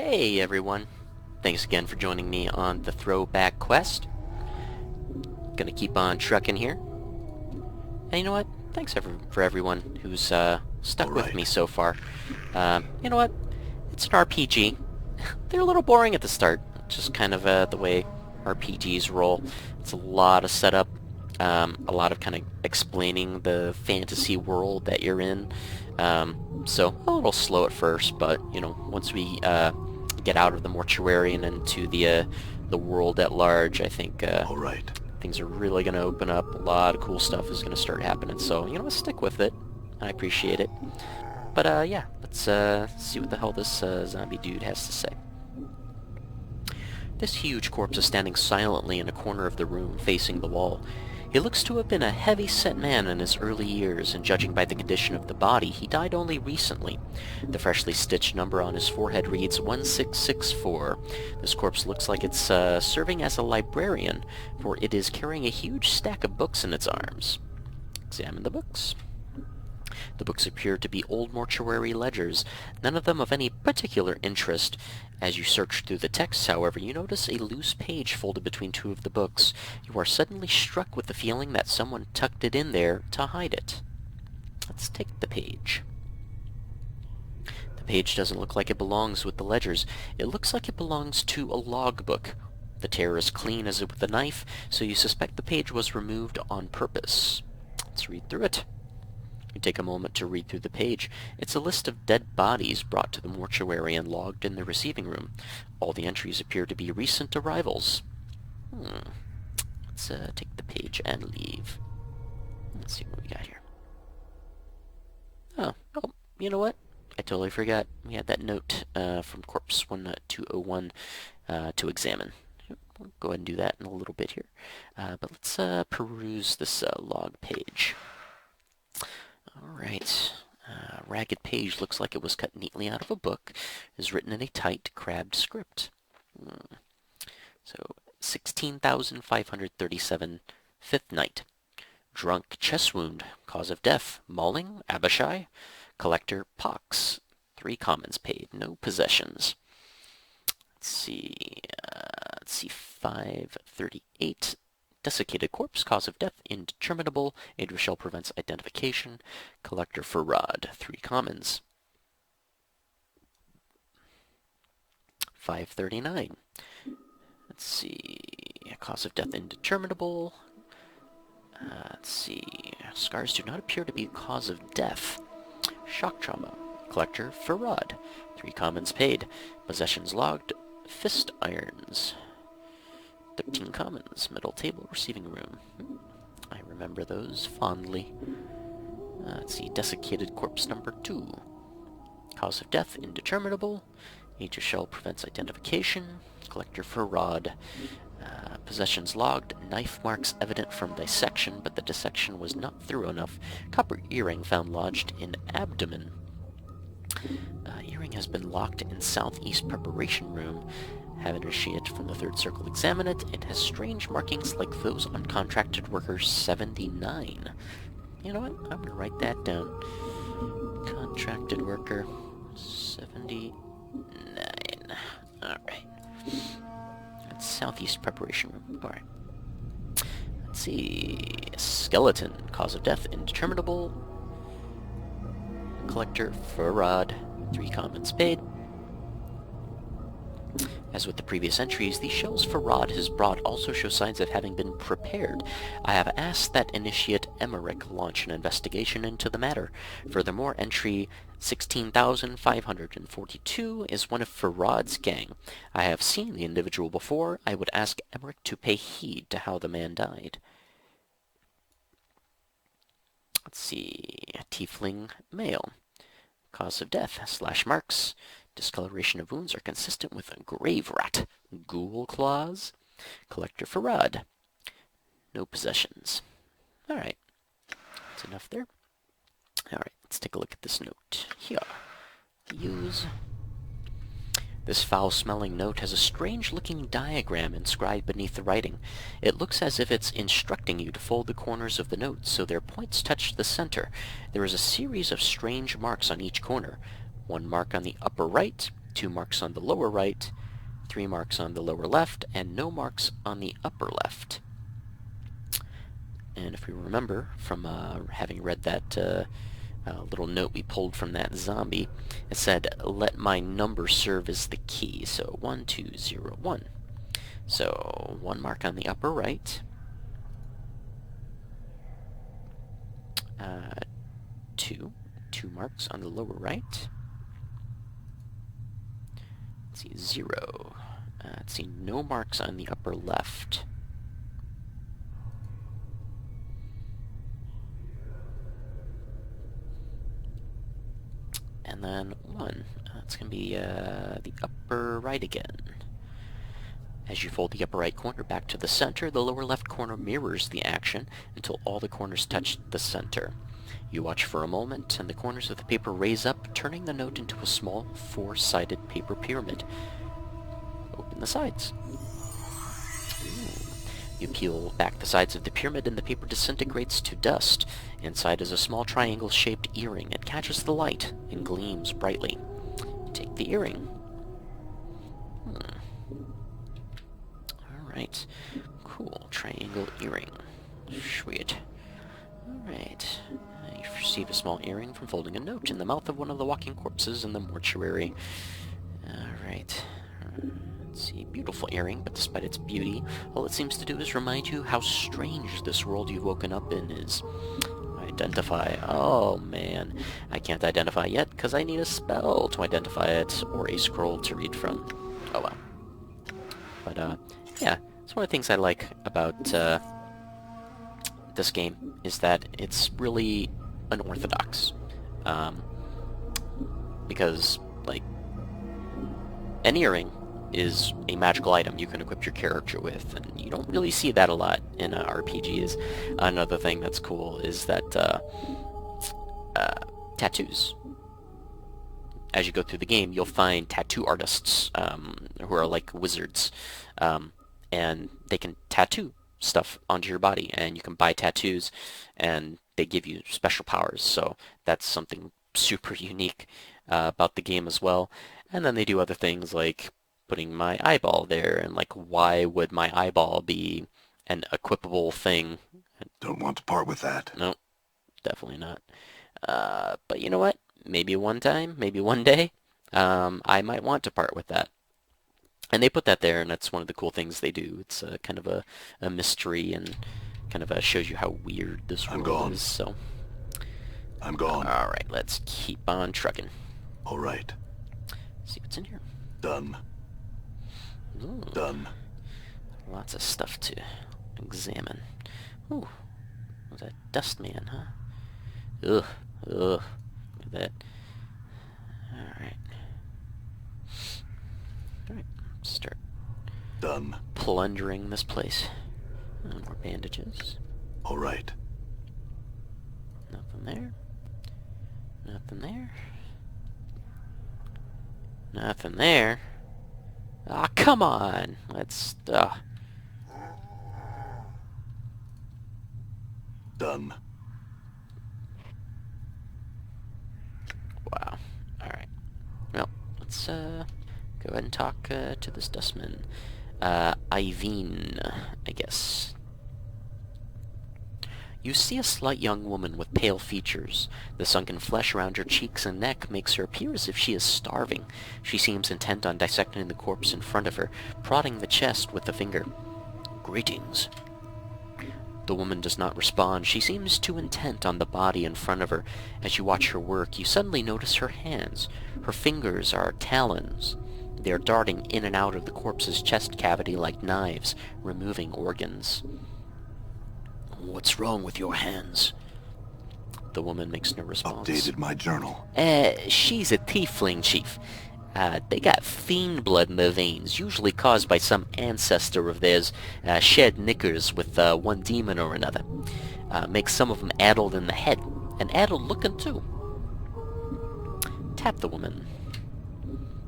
Hey everyone, thanks again for joining me on the Throwback quest. Gonna keep on trucking here. And you know what? Thanks for everyone who's stuck with me so far. You know what? It's an RPG. They're a little boring at the start, just kind of the way RPGs roll. It's a lot of setup, a lot of kind of explaining the fantasy world that you're in. So a little slow at first, but you know, once we get out of the mortuary and into the world at large, I think things are really going to open up. A lot of cool stuff is going to start happening. So you know, stick with it. I appreciate it. But yeah, let's see what the hell this zombie dude has to say. This huge corpse is standing silently in a corner of the room, facing the wall. He looks to have been a heavy-set man in his early years, and judging by the condition of the body, he died only recently. The freshly stitched number on his forehead reads 1664. This corpse looks like it's serving as a librarian, for it is carrying a huge stack of books in its arms. Examine the books. The books appear to be old mortuary ledgers, none of them of any particular interest. As you search through the texts, however, you notice a loose page folded between two of the books. You are suddenly struck with the feeling that someone tucked it in there to hide it. Let's take the page. The page doesn't look like it belongs with the ledgers. It looks like it belongs to a logbook. The tear is clean as if with a knife, so you suspect the page was removed on purpose. Let's read through it. You take a moment to read through the page. It's a list of dead bodies brought to the mortuary and logged in the receiving room. All the entries appear to be recent arrivals. Let's take the page and leave. Let's see what we got here. Oh, you know what? I totally forgot. We had that note from Corpse 1201 to examine. We'll go ahead and do that in a little bit here. But let's peruse this log page. Alright, ragged page looks like it was cut neatly out of a book, is written in a tight, crabbed script. So, 16,537, 5th night. Drunk, chest wound, cause of death, mauling, Abishai, collector, pox, 3 commons paid, no possessions. Let's see, 538. Desiccated corpse, cause of death, indeterminable. Shell prevents identification. Collector for rod, 3 commons. 539. Let's see. Cause of death, indeterminable. Let's see. Scars do not appear to be a cause of death. Shock trauma. Collector for rod, 3 commons paid. Possessions logged. Fist irons. 13 commons, middle table, receiving room. I remember those fondly. Let's see, desiccated corpse number 2. Cause of death, indeterminable. Age of shell prevents identification. Collector for rod. Possessions logged. Knife marks evident from dissection, but the dissection was not thorough enough. Copper earring found lodged in abdomen. Earring has been locked in southeast preparation room. Have initiate from the 3rd circle examine it. It has strange markings like those on contracted worker 79. You know what? I'm going to write that down. Contracted worker 79. Alright. That's southeast preparation room. Alright. Let's see. Skeleton. Cause of death indeterminable. Collector for rod. 3 commons paid. As with the previous entries, the shells for rod his brought also show signs of having been prepared. I have asked that Initiate Emmerich launch an investigation into the matter. Furthermore, entry 16,542 is one of Farad's gang. I have seen the individual before. I would ask Emmerich to pay heed to how the man died. Let's see. Tiefling male. Cause of death, slash marks. Discoloration of wounds are consistent with a grave rat. Ghoul claws. Collector for rod. No possessions. Alright. That's enough there. Alright, let's take a look at this note. Here. Use. This foul-smelling note has a strange-looking diagram inscribed beneath the writing. It looks as if it's instructing you to fold the corners of the note so their points touch the center. There is a series of strange marks on each corner. One mark on the upper right, 2 marks on the lower right, 3 marks on the lower left, and no marks on the upper left. And if we remember from having read that little note we pulled from that zombie, it said, let my number serve as the key. So 1, 2, 0, 1. So 1 mark on the upper right, 2 marks on the lower right. Let's see, 0. Let's see, no marks on the upper left. And then 1. That's going to be the upper right again. As you fold the upper right corner back to the center, the lower left corner mirrors the action until all the corners touch the center. You watch for a moment, and the corners of the paper raise up, turning the note into a small, 4-sided paper pyramid. Open the sides. Ooh. You peel back the sides of the pyramid, and the paper disintegrates to dust. Inside is a small triangle-shaped earring. It catches the light and gleams brightly. You take the earring. Alright. Cool. Triangle earring. Sweet. Alright. You receive a small earring from folding a note in the mouth of one of the walking corpses in the mortuary. Alright. Let's see. Beautiful earring, but despite its beauty, all it seems to do is remind you how strange this world you've woken up in is. Identify. Oh, man. I can't identify yet, because I need a spell to identify it, or a scroll to read from. Oh, well. But, yeah. It's one of the things I like about, this game, is that it's really unorthodox. Because, like, an earring is a magical item you can equip your character with, and you don't really see that a lot in RPGs. Another thing that's cool is that tattoos. As you go through the game, you'll find tattoo artists who are like wizards, and they can tattoo stuff onto your body, and you can buy tattoos, and they give you special powers, so that's something super unique about the game as well. And then they do other things like putting my eyeball there, and like, why would my eyeball be an equipable thing? Don't want to part with that. No, definitely not. But you know what? Maybe one time, maybe one day, I might want to part with that. And they put that there, and that's one of the cool things they do. It's kind of a mystery, and kind of shows you how weird this world is. So I'm gone. All right, let's keep on trucking. All right. See what's in here. Done. Ooh, Done. lots of stuff to examine. Ooh, was that dust man, huh? Ugh, ugh. Look at that. Alright. Alright, start Done. plundering this place. More bandages. All right. Nothing there. Nothing there. Nothing there. Ah, come on! Let's, Done. Wow. Alright. Well, let's, go ahead and talk, to this dustman. Iveen, I guess. You see a slight young woman with pale features. The sunken flesh around her cheeks and neck makes her appear as if she is starving. She seems intent on dissecting the corpse in front of her, prodding the chest with a finger. Greetings. The woman does not respond. She seems too intent on the body in front of her. As you watch her work, you suddenly notice her hands. Her fingers are talons. They are darting in and out of the corpse's chest cavity like knives, removing organs. What's wrong with your hands? The woman makes no response. Updated my journal. She's a tiefling, Chief. They got fiend blood in their veins, usually caused by some ancestor of theirs shed knickers with one demon or another. Makes some of them addled in the head, and addled looking too. Tap the woman.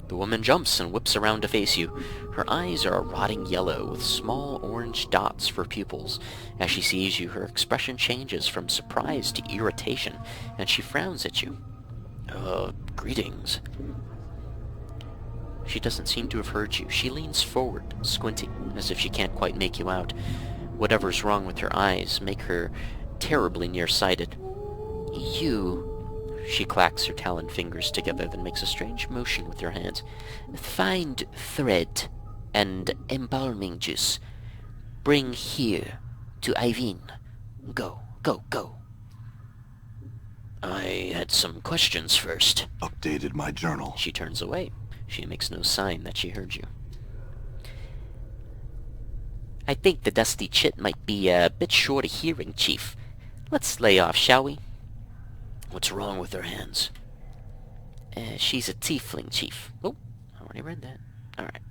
The woman jumps and whips around to face you. Her eyes are a rotting yellow with small orange dots for pupils. As she sees you, her expression changes from surprise to irritation, and she frowns at you. Greetings. She doesn't seem to have heard you. She leans forward, squinting, as if she can't quite make you out. Whatever's wrong with her eyes make her terribly nearsighted. You... She clacks her taloned fingers together, then makes a strange motion with her hands. Find thread and embalming juice. Bring here to Ivine. Go, go, go. I had some questions first. Updated my journal. She turns away. She makes no sign that she heard you. I think the dusty chit might be a bit short of hearing, Chief. Let's lay off, shall we? What's wrong with her hands? She's a tiefling, Chief. Oh, I already read that. Alright.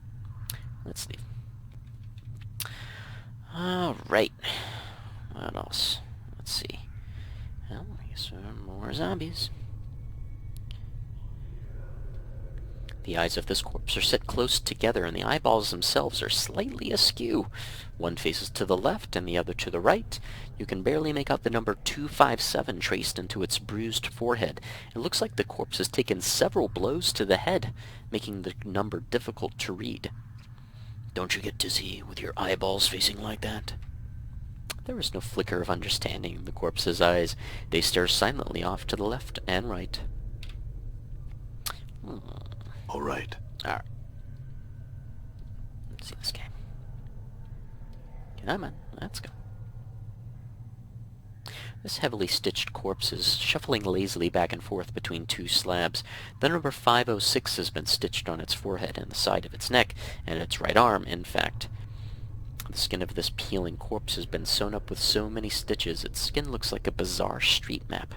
Let's leave. Alright. What else? Let's see. Well, I guess there are more zombies. The eyes of this corpse are set close together, and the eyeballs themselves are slightly askew. One faces to the left and the other to the right. You can barely make out the number 257 traced into its bruised forehead. It looks like the corpse has taken several blows to the head, making the number difficult to read. Don't you get dizzy with your eyeballs facing like that? There is no flicker of understanding in the corpse's eyes. They stare silently off to the left and right. All right. Alright. Let's see this game. Come on, let's go. This heavily stitched corpse is shuffling lazily back and forth between two slabs. The number 506 has been stitched on its forehead and the side of its neck, and its right arm, in fact. The skin of this peeling corpse has been sewn up with so many stitches, its skin looks like a bizarre street map.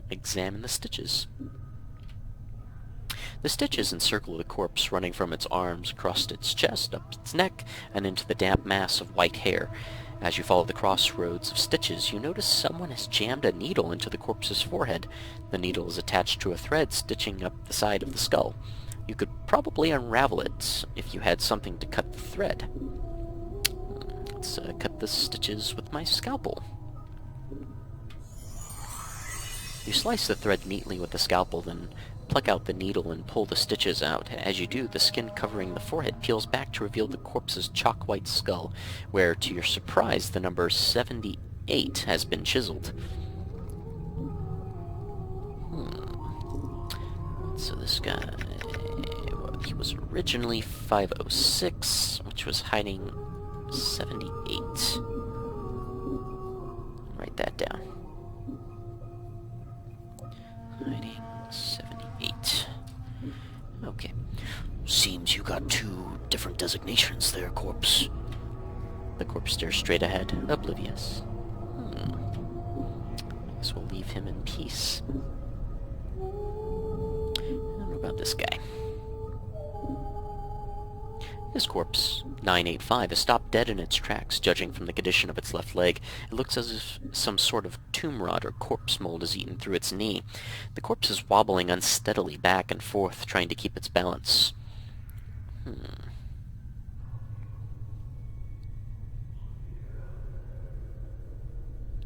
Examine the stitches. The stitches encircle the corpse, running from its arms, across its chest, up its neck, and into the damp mass of white hair. As you follow the crossroads of stitches, you notice someone has jammed a needle into the corpse's forehead. The needle is attached to a thread stitching up the side of the skull. You could probably unravel it if you had something to cut the thread. Let's cut the stitches with my scalpel. You slice the thread neatly with the scalpel, then pluck out the needle and pull the stitches out. As you do, the skin covering the forehead peels back to reveal the corpse's chalk-white skull, where, to your surprise, the number 78 has been chiseled. So this guy, he was originally 506, which was hiding 78. Write that down. Hiding 78. Okay. Seems you got two different designations there, corpse. The corpse stares straight ahead, oblivious. Guess we'll leave him in peace. And what about this guy? This corpse, 985, is stopped dead in its tracks, judging from the condition of its left leg. It looks as if some sort of tomb rot or corpse mold has eaten through its knee. The corpse is wobbling unsteadily back and forth, trying to keep its balance.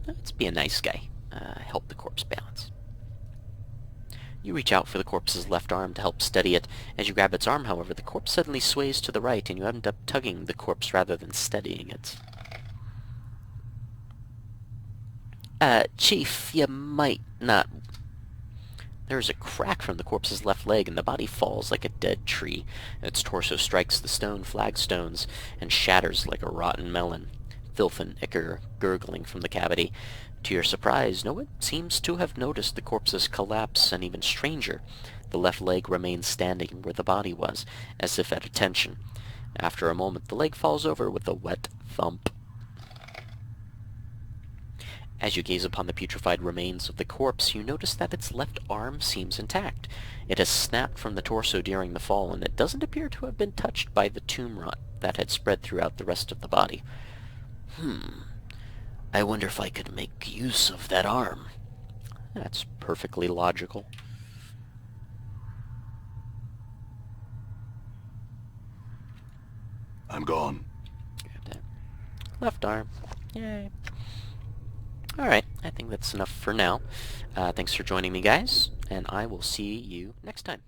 Let's be a nice guy. Help the corpse balance. You reach out for the corpse's left arm to help steady it. As you grab its arm, however, the corpse suddenly sways to the right, and you end up tugging the corpse rather than steadying it. Chief, you might not... There is a crack from the corpse's left leg, and the body falls like a dead tree. Its torso strikes the stone flagstones and shatters like a rotten melon. Filth and ichor gurgling from the cavity. To your surprise, no one seems to have noticed the corpse's collapse, and even stranger, the left leg remains standing where the body was, as if at attention. After a moment, the leg falls over with a wet thump. As you gaze upon the putrefied remains of the corpse, you notice that its left arm seems intact. It has snapped from the torso during the fall, and it doesn't appear to have been touched by the tomb rot that had spread throughout the rest of the body. I wonder if I could make use of that arm. That's perfectly logical. I'm gone. Grab that. Left arm. Yay. Alright, I think that's enough for now. Thanks for joining me, guys, and I will see you next time.